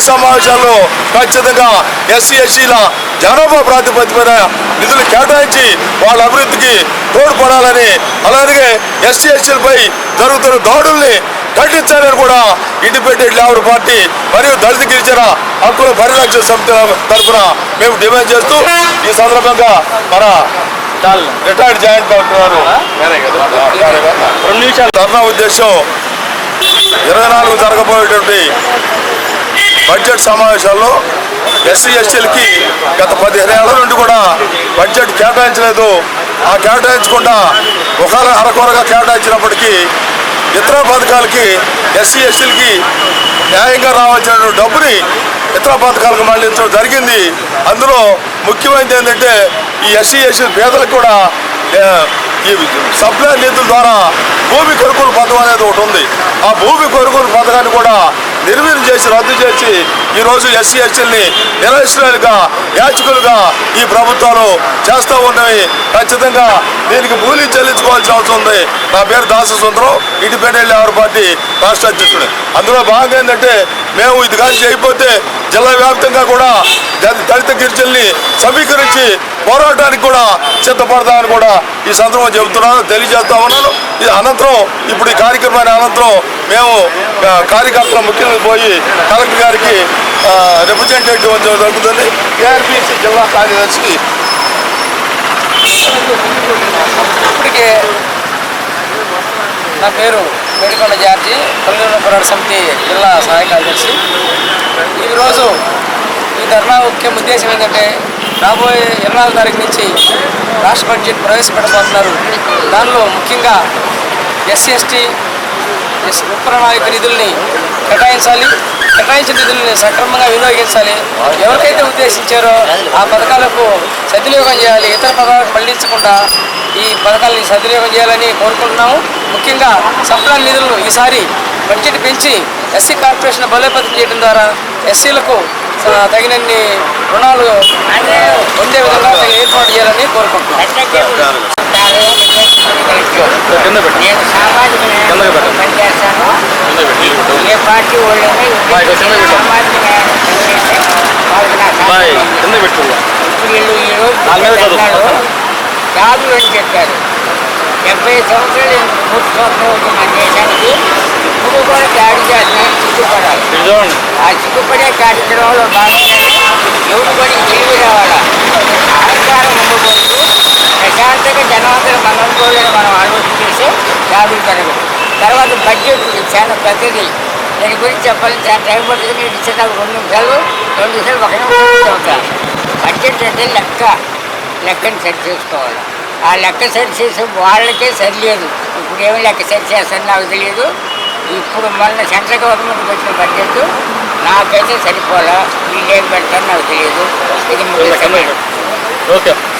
Budget సమావేశాల్లో ఖచ్చితంగా SC ఎస్సీల జనాభా ప్రాతిపదికన నిధులు కేటాయించి వాళ్ళ అభివృద్ధికి తోడ్పడాలని, అలాగే ఎస్సీ ఎస్టీలపై జరుగుతున్న దాడుల్ని ఖండించాలని కూడా ఇండిపెండెంట్ లేబర్ పార్టీ మరియు దళిత గిరిజన హక్కుల పరిరక్షణ సమితి తరఫున మేము డిమాండ్ చేస్తూ ఈ సందర్భంగా మన రిటైర్డ్ జాయింట్ కలెక్టర్ ధర్నా ఉద్దేశం 24 జరగబోయేటువంటి బడ్జెట్ సమావేశాల్లో ఎస్సీ ఎస్టీలకి గత 15 ఏళ్ల నుండి కూడా బడ్జెట్ కేటాయించలేదు. ఆ కేటాయించకుండా ఒక అరకొరగా కేటాయించినప్పటికీ ఇతర పథకాలకి ఎస్సీ ఎస్టీలకి న్యాయంగా రావాల్సిన డబ్బుని ఇతర పథకాలకు మళ్లించడం జరిగింది. అందులో ముఖ్యమైనది ఏంటంటే ఈ ఎస్సీ ఎస్టీ పేదలకు కూడా ఈ సప్లై నిధుల ద్వారా భూమి కొనుగోలు పథకం అనేది ఒకటి ఉంది. ఆ భూమి కొనుగోలు పథకాన్ని కూడా నిర్వీర్యం చేసి రద్దు చేసి ఈరోజు ఎస్సీ ఎస్టీలని నిరక్షరాలుగా యాచకులుగా ఈ ప్రభుత్వాలు చేస్తూ ఉన్నవి. ఖచ్చితంగా దీనికి మూల్యం చెల్లించుకోవాల్సిన అవసరం ఉంది. నా పేరు దాస సుందరం, ఇండిపెండెంట్ లేబర్ పార్టీ రాష్ట్ర అధ్యక్షుడు. అందులో భాగంగా ఏంటంటే మేము ఇది కానీ చేయకపోతే జిల్లా వ్యాప్తంగా కూడా దళిత గిరిజనుల్ని సమీకరించి పోరాటానికి కూడా సిద్ధపడతామని కూడా ఈ సందర్భంగా చెబుతున్నాను, తెలియజేస్తా ఉన్నాను. ఇది అనంతరం ఇప్పుడు ఈ కార్యక్రమాన్ని అనంతరం మేము కార్యకర్తల ముఖ్యంగా పోయి కలెక్టర్ గారికి రిప్రజెంటేటివ్ జరుగుతుంది. ఏఆర్పిసి జిల్లా కార్యదర్శికి ఇప్పటికే నా పేరు మేడికొండ జార్జి, పల్లెటూరు పోరాట సమితి జిల్లా సహాయ కార్యదర్శి. ఈరోజు ఈ ధర్నా ముఖ్య ఉద్దేశం ఏంటంటే రాబోయే 24 తారీఖు నుంచి రాష్ట్ర బడ్జెట్ ప్రవేశపెట్టబోతున్నారు. దానిలో ముఖ్యంగా ఎస్సీ ఎస్టీ ఉపప్రణాళిక నిధుల్ని కేటాయించాలి, కేటాయించిన నిధుల్ని సక్రమంగా వినియోగించాలి. ఎవరికైతే ఉద్దేశించారో ఆ పథకాలకు సద్వినియోగం చేయాలి, ఇతర పథకాలకు మళ్లించకుండా ఈ పథకాలని సద్వినియోగం చేయాలని కోరుకుంటున్నాము. ముఖ్యంగా సప్లై నిధులను ఈసారి బడ్జెట్ పెంచి ఎస్సీ కార్పొరేషన్ బలోపేతం చేయడం ద్వారా ఎస్సీలకు తగినన్ని రుణాలు పొందే విధంగా ఏర్పాటు చేయాలని కోరుకుంటున్నాను. నేను సామాజిక న్యాయం పనిచేస్తాను. ఏ పార్టీ వాళ్ళని సామాజిక న్యాయం పనిచేస్తే వాళ్ళకి నా ఇప్పుడు వీళ్ళు ఈరోజు జాబులు అని చెప్పారు. 70 సంవత్సరాలు పూర్తి సంవత్సరం అవుతుంది మన దేశానికి. ఇప్పుడు కూడా దాడి చేయాలని సిగ్గుపడాలి. ఆ సిగ్గుపడే కార్యక్రమంలో భాగంగానే ఎవరు కూడా తెలివి రావాలా, అహంకారం ఉండకూడదు. ప్రశాంతంగా జనాంతరం మననుకోవాలని మనం ఆలోచన చేస్తే జాబులు పెరగదు. తర్వాత బడ్జెట్ చాలా పెద్దది, దాని గురించి చెప్పాలని చాలా టైం పడుతుంది. నేను ఇచ్చే నాకు 2 నిమిషాలు ఒక నిమిషం చెబుతాను. బడ్జెట్ అంటే లెక్కని సరి చేసుకోవాలి. ఆ లెక్క సరి చేసే వాళ్ళకే సరిలేదు. ఇప్పుడు ఏమి లెక్క సరి చేస్తారని నాకు తెలియదు. ఇప్పుడు మొన్న సెంట్రల్ గవర్నమెంట్కి వచ్చిన బడ్జెట్ నాకైతే సరిపోలా. వీళ్ళు ఏం పెడతారని నాకు తెలియదు. ఇది ముందు